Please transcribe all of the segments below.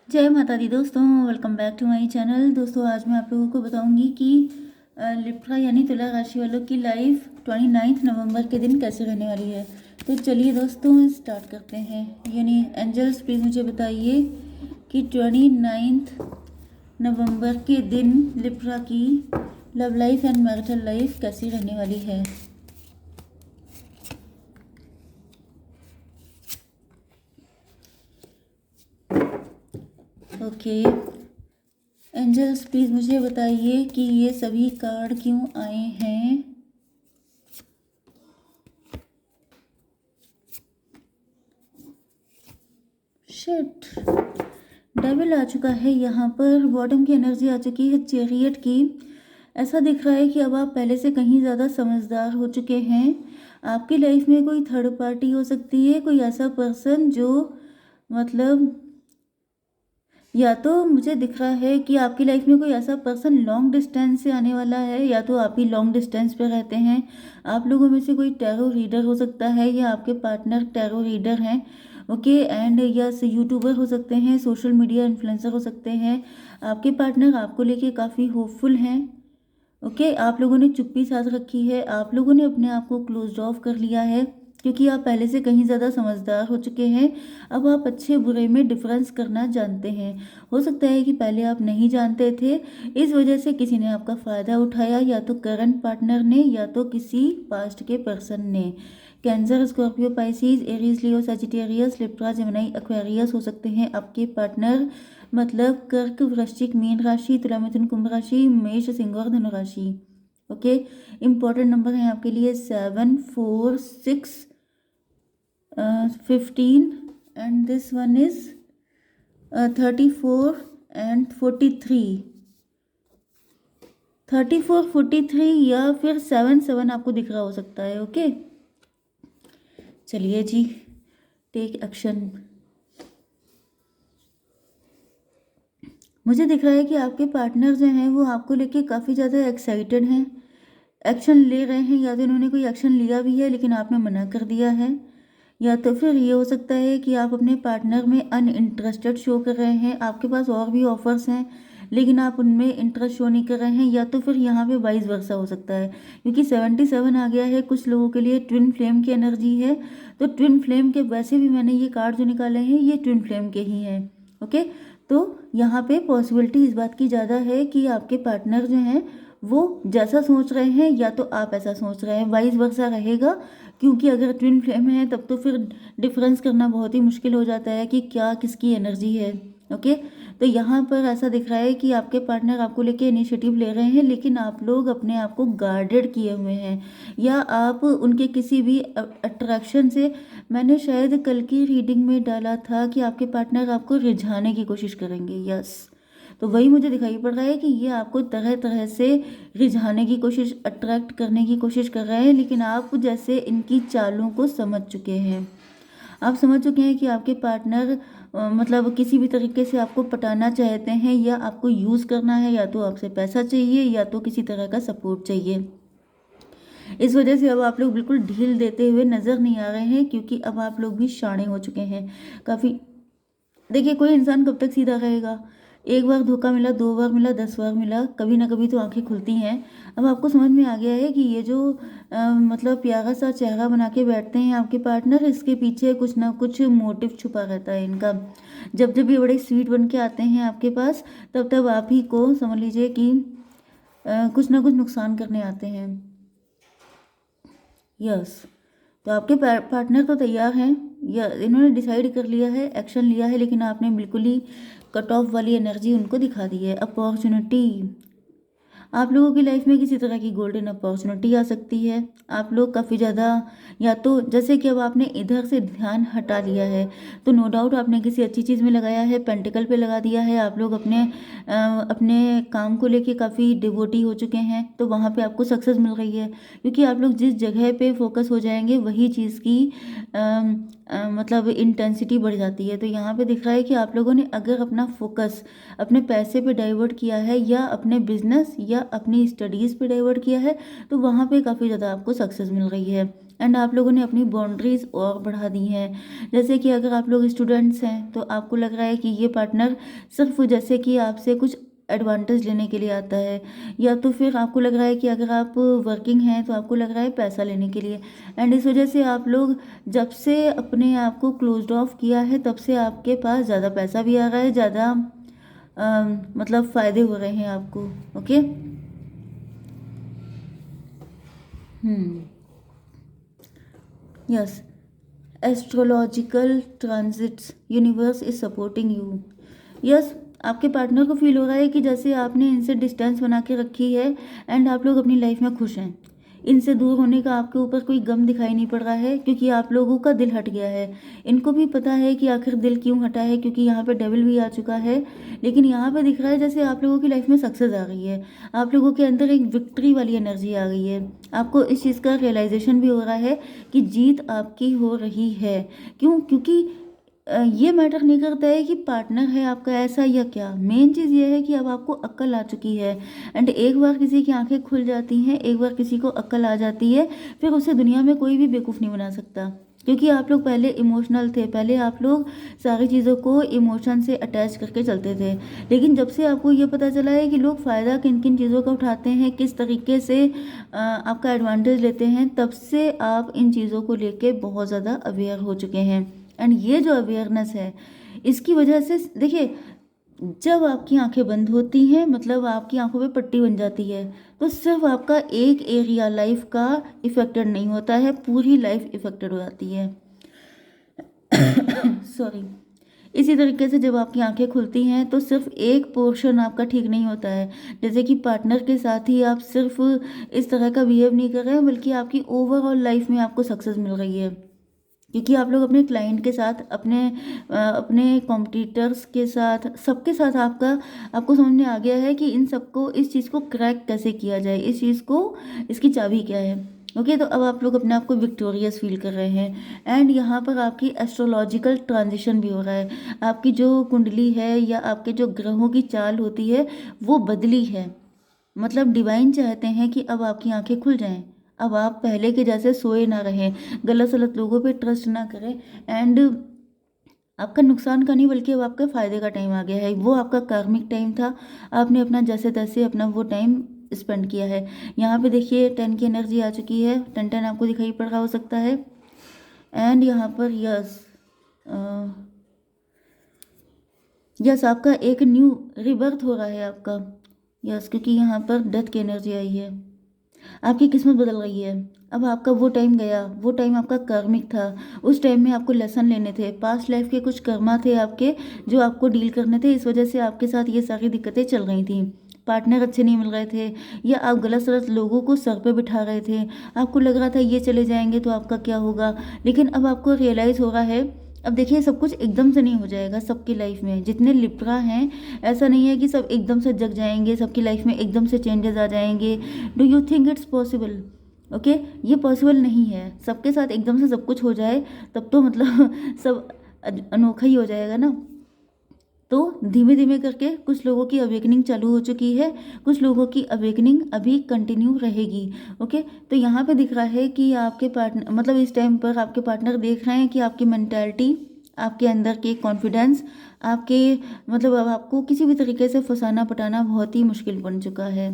जय माता दी दोस्तों, welcome back to my channel. दोस्तों आज मैं आप लोगों को बताऊंगी कि लिब्रा यानी तुला राशि वालों की लाइफ 29 नवंबर के दिन कैसे रहने वाली है। तो चलिए दोस्तों स्टार्ट करते हैं। यानी एंजल्स प्लीज़ मुझे बताइए कि 29 नवंबर के दिन लिब्रा की love life and marital life कैसी रहने वाली है। ओके एंजल्स प्लीज़ मुझे बताइए कि ये सभी कार्ड क्यों आए हैं। शिट, डेविल आ चुका है यहाँ पर। बॉटम की एनर्जी आ चुकी है चैरियट की। ऐसा दिख रहा है कि अब आप पहले से कहीं ज़्यादा समझदार हो चुके हैं। आपकी लाइफ में कोई थर्ड पार्टी हो सकती है, कोई ऐसा पर्सन जो मतलब, या तो मुझे दिख रहा है कि आपकी लाइफ में कोई ऐसा पर्सन लॉन्ग डिस्टेंस से आने वाला है, या तो आप ही लॉन्ग डिस्टेंस पे रहते हैं। आप लोगों में से कोई टैरो रीडर हो सकता है, या आपके पार्टनर टैरो रीडर हैं। ओके एंड यस, यूट्यूबर हो सकते हैं, सोशल मीडिया इन्फ्लुएंसर हो सकते हैं। आपके पार्टनर आपको लेके काफ़ी होपफुल हैं। ओके आप लोगों ने चुप्पी साध रखी है, आप लोगों ने अपने आप को क्लोज ऑफ कर लिया है, क्योंकि आप पहले से कहीं ज़्यादा समझदार हो चुके हैं। अब आप अच्छे बुरे में डिफरेंस करना जानते हैं। हो सकता है कि पहले आप नहीं जानते थे, इस वजह से किसी ने आपका फ़ायदा उठाया, या तो करंट पार्टनर ने या तो किसी पास्ट के पर्सन ने। कैंसर, स्कॉर्पियो, पाइसिस, एरीज, लियो, सजिटेरियस, लिब्रा, जेमिनी, एक्वेरियस हो सकते हैं आपके पार्टनर। मतलब कर्क, वृश्चिक, मीन राशि, तुला, मिथुन, कुंभ राशि, मेष, सिंह और धनु राशि। ओके इंपॉर्टेंट नंबर है आपके लिए 7, 4, 6, 15 and this one is 34 and 43। 34, 43 या फिर 7 आपको दिख रहा हो सकता है। ओके चलिए जी, टेक एक्शन। मुझे दिख रहा है कि आपके पार्टनर जो हैं वो आपको लेके काफ़ी ज़्यादा एक्साइटेड हैं, एक्शन ले रहे हैं, या तो इन्होंने कोई एक्शन लिया भी है लेकिन आपने मना कर दिया है, या तो फिर ये हो सकता है कि आप अपने पार्टनर में अनइंटरेस्टेड शो कर रहे हैं। आपके पास और भी ऑफर्स हैं लेकिन आप उनमें इंटरेस्ट शो नहीं कर रहे हैं, या तो फिर यहाँ पे वाइस वर्सा हो सकता है, क्योंकि 77 आ गया है। कुछ लोगों के लिए ट्विन फ्लेम की एनर्जी है, तो ट्विन फ्लेम के वैसे भी मैंने ये कार्ड जो निकाले हैं ये ट्विन फ्लेम के ही हैं। ओके तो यहाँ पे पॉसिबिलिटी इस बात की ज़्यादा है कि आपके पार्टनर जो हैं वो जैसा सोच रहे हैं या तो आप ऐसा सोच रहे हैं, वाइस वर्सा रहेगा। क्योंकि अगर ट्विन फ्लेम है तब तो फिर डिफरेंस करना बहुत ही मुश्किल हो जाता है कि क्या किसकी एनर्जी है। ओके तो यहाँ पर ऐसा दिख रहा है कि आपके पार्टनर आपको लेके इनिशिएटिव ले रहे हैं, लेकिन आप लोग अपने आप को गार्डेड किए हुए हैं, या आप उनके किसी भी अट्रैक्शन से, मैंने शायद कल की रीडिंग में डाला था कि आपके पार्टनर आपको रिझाने की कोशिश करेंगे। यस तो वही मुझे दिखाई पड़ रहा है कि ये आपको तरह तरह से रिझाने की कोशिश, अट्रैक्ट करने की कोशिश कर रहे हैं, लेकिन आप जैसे इनकी चालों को समझ चुके हैं। आप समझ चुके हैं कि आपके पार्टनर मतलब किसी भी तरीके से आपको पटाना चाहते हैं, या आपको यूज़ करना है, या तो आपसे पैसा चाहिए या तो किसी तरह का सपोर्ट चाहिए। इस वजह से अब आप लोग बिल्कुल ढील देते हुए नज़र नहीं आ रहे हैं, क्योंकि अब आप लोग भी शाणे हो चुके हैं काफ़ी। देखिए कोई इंसान कब तक सीधा रहेगा। एक बार धोखा मिला, 2 बार मिला, 10 बार मिला, कभी ना कभी तो आंखें खुलती हैं। अब आपको समझ में आ गया है कि ये जो मतलब प्यारा सा चेहरा बना के बैठते हैं आपके पार्टनर, इसके पीछे कुछ ना कुछ मोटिव छुपा रहता है इनका। जब जब ये बड़े स्वीट बन के आते हैं आपके पास, तब तब आप ही को समझ लीजिए कि कुछ ना कुछ नुकसान करने आते हैं। यस तो आपके पार्टनर तो तैयार हैं, या इन्होंने डिसाइड कर लिया है, एक्शन लिया है, लेकिन आपने बिल्कुल ही कट ऑफ वाली एनर्जी उनको दिखा दी है। अपॉर्चुनिटी, आप लोगों की लाइफ में किसी तरह की गोल्डन अपॉर्चुनिटी आ सकती है। आप लोग काफ़ी ज़्यादा, या तो जैसे कि अब आपने इधर से ध्यान हटा लिया है, तो नो डाउट आपने किसी अच्छी चीज़ में लगाया है, पेंटिकल पे लगा दिया है। आप लोग अपने काम को लेके काफ़ी डिवोटी हो चुके हैं, तो वहाँ पे आपको सक्सेस मिल रही है, क्योंकि आप लोग जिस जगह पे फोकस हो जाएंगे वही चीज़ की मतलब इंटेंसिटी बढ़ जाती है। तो यहाँ पे दिख रहा है कि आप लोगों ने अगर अपना फोकस अपने पैसे पे डाइवर्ट किया है, या अपने बिजनेस या अपनी स्टडीज़ पे डाइवर्ट किया है, तो वहाँ पे काफ़ी ज़्यादा आपको सक्सेस मिल रही है। एंड आप लोगों ने अपनी बाउंड्रीज़ और बढ़ा दी हैं। जैसे कि अगर आप लोग स्टूडेंट्स हैं तो आपको लग रहा है कि ये पार्टनर सिर्फ जैसे कि आपसे कुछ एडवांटेज लेने के लिए आता है, या तो फिर आपको लग रहा है कि अगर आप वर्किंग हैं तो आपको लग रहा है पैसा लेने के लिए। एंड इस वजह से आप लोग जब से अपने आप को क्लोज्ड ऑफ किया है तब से आपके पास ज़्यादा पैसा भी आ रहा है, ज़्यादा मतलब फ़ायदे हो रहे हैं आपको। Okay. Yes, astrological transits, universe is supporting you. Yes, आपके पार्टनर को फील हो रहा है कि जैसे आपने इनसे डिस्टेंस बना के रखी है एंड आप लोग अपनी लाइफ में खुश हैं। इनसे दूर होने का आपके ऊपर कोई गम दिखाई नहीं पड़ रहा है, क्योंकि आप लोगों का दिल हट गया है। इनको भी पता है कि आखिर दिल क्यों हटा है, क्योंकि यहाँ पे डेविल भी आ चुका है। लेकिन यहाँ पे दिख रहा है जैसे आप लोगों की लाइफ में सक्सेस आ गई है, आप लोगों के अंदर एक विक्ट्री वाली एनर्जी आ गई है। आपको इस चीज़ का रियलाइजेशन भी हो रहा है कि जीत आपकी हो रही है। क्यों? क्योंकि ये मैटर नहीं करता है कि पार्टनर है आपका ऐसा या क्या, मेन चीज़ ये है कि अब आपको अक्ल आ चुकी है। एंड एक बार किसी की आंखें खुल जाती हैं, एक बार किसी को अक्ल आ जाती है, फिर उसे दुनिया में कोई भी बेवकूफ़ नहीं बना सकता। क्योंकि आप लोग पहले इमोशनल थे, पहले आप लोग सारी चीज़ों को इमोशन से अटैच करके चलते थे। लेकिन जब से आपको ये पता चला है कि लोग फ़ायदा किन किन चीज़ों का उठाते हैं, किस तरीके से आपका एडवांटेज लेते हैं, तब से आप इन चीज़ों को लेके बहुत ज़्यादा अवेयर हो चुके हैं। एंड ये जो अवेयरनेस है, इसकी वजह से देखिए, जब आपकी आंखें बंद होती हैं, मतलब आपकी आंखों पे पट्टी बन जाती है, तो सिर्फ आपका एक एरिया लाइफ का इफेक्टेड नहीं होता है, पूरी लाइफ इफेक्टेड हो जाती है। सॉरी। इसी तरीके से जब आपकी आंखें खुलती हैं तो सिर्फ एक पोर्शन आपका ठीक नहीं होता है। जैसे कि पार्टनर के साथ ही आप सिर्फ इस तरह का बिहेव नहीं कर रहे हैं, बल्कि आपकी ओवरऑल लाइफ में आपको सक्सेस मिल रही है। क्योंकि आप लोग अपने क्लाइंट के साथ, अपने कॉम्पिटिटर्स के साथ, सबके साथ आपको समझ में आ गया है कि इन सबको, इस चीज़ को क्रैक कैसे किया जाए, इस चीज़ को, इसकी चाबी क्या है। ओके, तो अब आप लोग अपने आप को विक्टोरियस फील कर रहे हैं। एंड यहाँ पर आपकी एस्ट्रोलॉजिकल ट्रांजिशन भी हो रहा है। आपकी जो कुंडली है या आपके जो ग्रहों की चाल होती है वो बदली है। मतलब डिवाइन चाहते हैं कि अब आपकी आंखें खुल जाएं, अब आप पहले के जैसे सोए ना रहें, गलत सलत लोगों पे ट्रस्ट ना करें। एंड आपका नुकसान का नहीं, बल्कि अब आपके फ़ायदे का टाइम आ गया है। वो आपका कार्मिक टाइम था, आपने अपना जैसे तैसे अपना वो टाइम स्पेंड किया है। यहाँ पे देखिए 10 की एनर्जी आ चुकी है, 10 आपको दिखाई पड़ रहा हो सकता है। एंड यहाँ पर यस, यस आपका एक न्यू रिबर्थ हो रहा है आपका। यस, क्योंकि यहाँ पर डेथ की एनर्जी आई है, आपकी किस्मत बदल गई है। अब आपका वो टाइम गया, वो टाइम आपका कार्मिक था। उस टाइम में आपको लेसन लेने थे, पास्ट लाइफ के कुछ कर्मा थे आपके, जो आपको डील करने थे। इस वजह से आपके साथ ये सारी दिक्कतें चल रही थी। पार्टनर अच्छे नहीं मिल रहे थे, या आप गलत सलत लोगों को सर पे बिठा रहे थे। आपको लग रहा था ये चले जाएंगे तो आपका क्या होगा, लेकिन अब आपको रियलाइज़ हो रहा है। अब देखिए, सब कुछ एकदम से नहीं हो जाएगा सबकी लाइफ में। जितने लिब्रा हैं, ऐसा नहीं है कि सब एकदम से जग जाएंगे, सबकी लाइफ में एकदम से चेंजेस आ जाएंगे। Do you think it's possible? Okay, ये पॉसिबल नहीं है सबके साथ एकदम से सब कुछ हो जाए, तब तो मतलब सब अनोखा ही हो जाएगा ना। तो धीमे धीमे करके कुछ लोगों की अवेकनिंग चालू हो चुकी है, कुछ लोगों की अवेकनिंग अभी कंटिन्यू रहेगी। ओके, तो यहाँ पे दिख रहा है कि आपके पार्टनर, मतलब इस टाइम पर आपके पार्टनर देख रहे हैं कि आपकी मेंटालिटी, आपके अंदर के कॉन्फिडेंस, आपके, मतलब अब आपको किसी भी तरीके से फंसाना पटाना बहुत ही मुश्किल बन चुका है।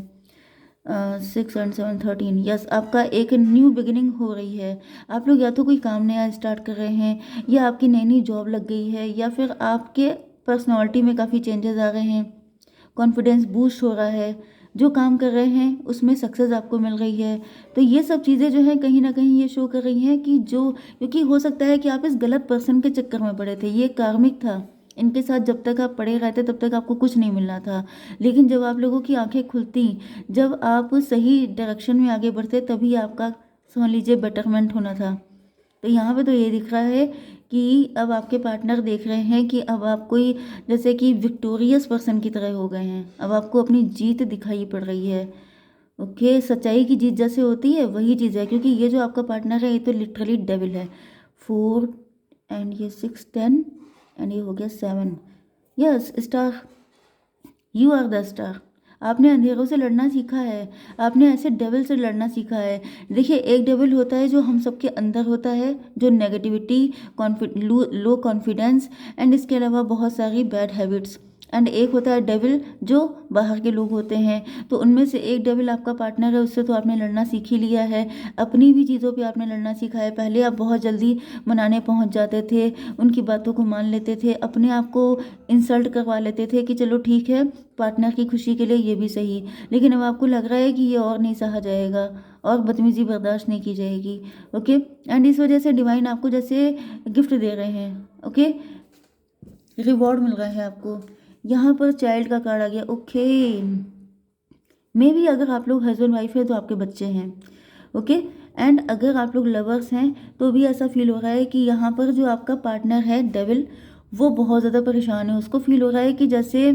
6 एंड 7 13, यस आपका एक न्यू बिगिनिंग हो रही है। आप लोग या तो कोई काम नया स्टार्ट कर रहे हैं, या आपकी नई नई जॉब लग गई है, या फिर आपके पर्सनालिटी में काफ़ी चेंजेस आ गए हैं, कॉन्फिडेंस बूस्ट हो रहा है, जो काम कर रहे हैं उसमें सक्सेस आपको मिल रही है। तो ये सब चीज़ें जो हैं कहीं ना कहीं ये शो कर रही हैं कि जो, क्योंकि हो सकता है कि आप इस गलत पर्सन के चक्कर में पड़े थे, ये कार्मिक था। इनके साथ जब तक आप पड़े रहते तब तक आपको कुछ नहीं मिलना था। लेकिन जब आप लोगों की आंखें खुलती, जब आप सही डायरेक्शन में आगे बढ़ते, तभी आपका, समझ लीजिए, बेटरमेंट होना था। तो यहाँ पे तो ये दिख रहा है कि अब आपके पार्टनर देख रहे हैं कि अब आप कोई, जैसे कि विक्टोरियस पर्सन की तरह हो गए हैं। अब आपको अपनी जीत दिखाई पड़ रही है। ओके, सच्चाई की जीत जैसे होती है वही चीज़ है, क्योंकि ये जो आपका पार्टनर है ये तो लिटरली डेविल है। 4 एंड ये 6 10 एंड ये हो गया 7। Yes star, you are the star. आपने अंधेरों से लड़ना सीखा है, आपने ऐसे डेविल से लड़ना सीखा है। देखिए, एक डेविल होता है जो हम सबके अंदर होता है, जो नेगेटिविटी, लो कॉन्फिडेंस एंड इसके अलावा बहुत सारी बैड हैबिट्स, एंड एक होता है डेविल जो बाहर के लोग होते हैं। तो उनमें से एक डेविल आपका पार्टनर है, उससे तो आपने लड़ना सीख ही लिया है। अपनी भी चीज़ों पे आपने लड़ना सीखा है। पहले आप बहुत जल्दी मनाने पहुंच जाते थे, उनकी बातों को मान लेते थे, अपने आप को इंसल्ट करवा लेते थे कि चलो ठीक है, पार्टनर की खुशी के लिए ये भी सही। लेकिन अब आपको लग रहा है कि ये और नहीं सहा जाएगा और बदतमीजी बर्दाश्त नहीं की जाएगी। ओके, एंड इस वजह से डिवाइन आपको जैसे गिफ्ट दे रहे हैं, ओके, रिवॉर्ड मिल रहा है आपको। यहाँ पर चाइल्ड का कार्ड आ गया। ओके, मे बी अगर आप लोग हस्बैंड वाइफ है तो आपके बच्चे हैं। ओके, एंड अगर आप लोग लवर्स हैं तो भी ऐसा फील हो रहा है कि यहाँ पर जो आपका पार्टनर है डेविल, वो बहुत ज़्यादा परेशान है। उसको फील हो रहा है कि जैसे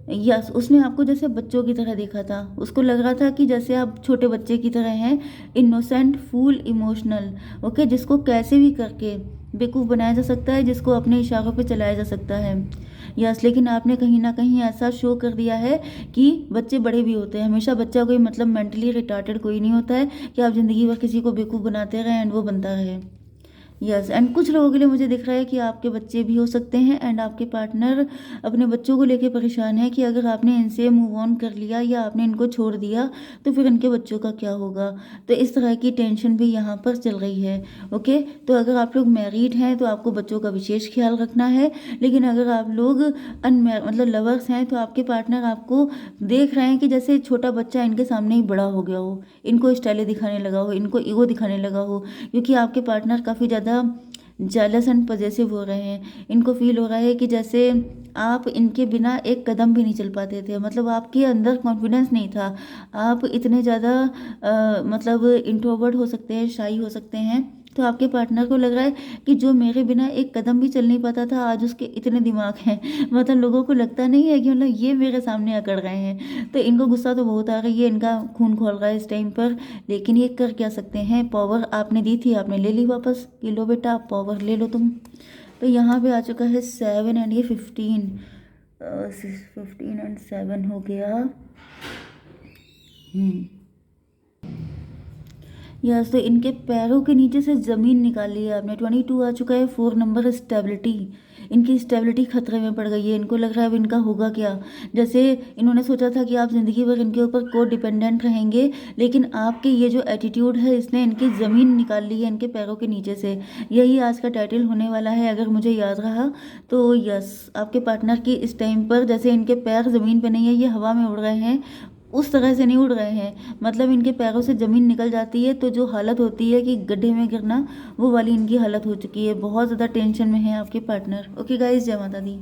यस, उसने आपको जैसे बच्चों की तरह देखा था। उसको लग रहा था कि जैसे आप छोटे बच्चे की तरह हैं, इनोसेंट, फूल, इमोशनल। ओके, जिसको कैसे भी करके बेवकूफ़ बनाया जा सकता है, जिसको अपने इशारों पे चलाया जा सकता है। यस, लेकिन आपने कहीं ना कहीं ऐसा शो कर दिया है कि बच्चे बड़े भी होते हैं। हमेशा बच्चा कोई मतलब मेंटली रिटार्टेड कोई नहीं होता है कि आप ज़िंदगी भर किसी को बेवकूफ़ बनाते रहें एंड वो बनता रहे। यस, एंड कुछ लोगों के लिए मुझे दिख रहा है कि आपके बच्चे भी हो सकते हैं एंड आपके पार्टनर अपने बच्चों को लेके परेशान है कि अगर आपने इनसे मूव ऑन कर लिया या आपने इनको छोड़ दिया तो फिर इनके बच्चों का क्या होगा। तो इस तरह की टेंशन भी यहाँ पर चल रही है। ओके, तो अगर आप लोग मैरिड हैं तो आपको बच्चों का विशेष ख्याल रखना है, लेकिन अगर आप लोग मतलब लवर्स हैं तो आपके पार्टनर आपको देख रहे हैं कि जैसे छोटा बच्चा इनके सामने ही बड़ा हो गया हो, इनको स्टाइल दिखाने लगा हो, इनको ईगो दिखाने लगा हो, क्योंकि आपके पार्टनर काफ़ी ज़्यादा जेलस एंड पजेसिव हो रहे हैं। इनको फील हो रहा है कि जैसे आप इनके बिना एक कदम भी नहीं चल पाते थे, मतलब आपके अंदर कॉन्फिडेंस नहीं था। आप इतने ज़्यादा मतलब इंट्रोवर्ट हो सकते हैं, शाई हो सकते हैं। तो आपके पार्टनर को लग रहा है कि जो मेरे बिना एक कदम भी चल नहीं पाता था, आज उसके इतने दिमाग हैं। मतलब लोगों को लगता नहीं है कि मतलब ये मेरे सामने अकड़ रहे हैं। तो इनको गुस्सा तो बहुत आ रही है, इनका खून खोल रहा है इस टाइम पर। लेकिन ये कर क्या सकते हैं, पावर आपने दी थी, आपने ले ली वापस कि लो बेटा पावर ले लो तुम। तो यहाँ पे आ चुका है 7 एंड ये 15, 15 एंड 7 हो गया। यस, तो इनके पैरों के नीचे से ज़मीन निकाल ली है आपने। 22 आ चुका है। 4 नंबर स्टेबिलिटी, इनकी स्टेबिलिटी खतरे में पड़ गई है। इनको लग रहा है अब इनका होगा क्या। जैसे इन्होंने सोचा था कि आप ज़िंदगी भर इनके ऊपर को डिपेंडेंट रहेंगे, लेकिन आपके ये जो एटीट्यूड है इसने इनकी ज़मीन निकाल ली है इनके पैरों के नीचे से। यही आज का टाइटल होने वाला है अगर मुझे याद रहा तो। यस, आपके पार्टनर की इस टाइम पर जैसे इनके पैर ज़मीन पर नहीं है, ये हवा में उड़ रहे हैं, उस तरह से नहीं उड़ रहे हैं। मतलब इनके पैरों से ज़मीन निकल जाती है तो जो हालत होती है कि गड्ढे में गिरना, वो वाली इनकी हालत हो चुकी है। बहुत ज़्यादा टेंशन में है आपके पार्टनर। ओके गाइस, जय माता दी।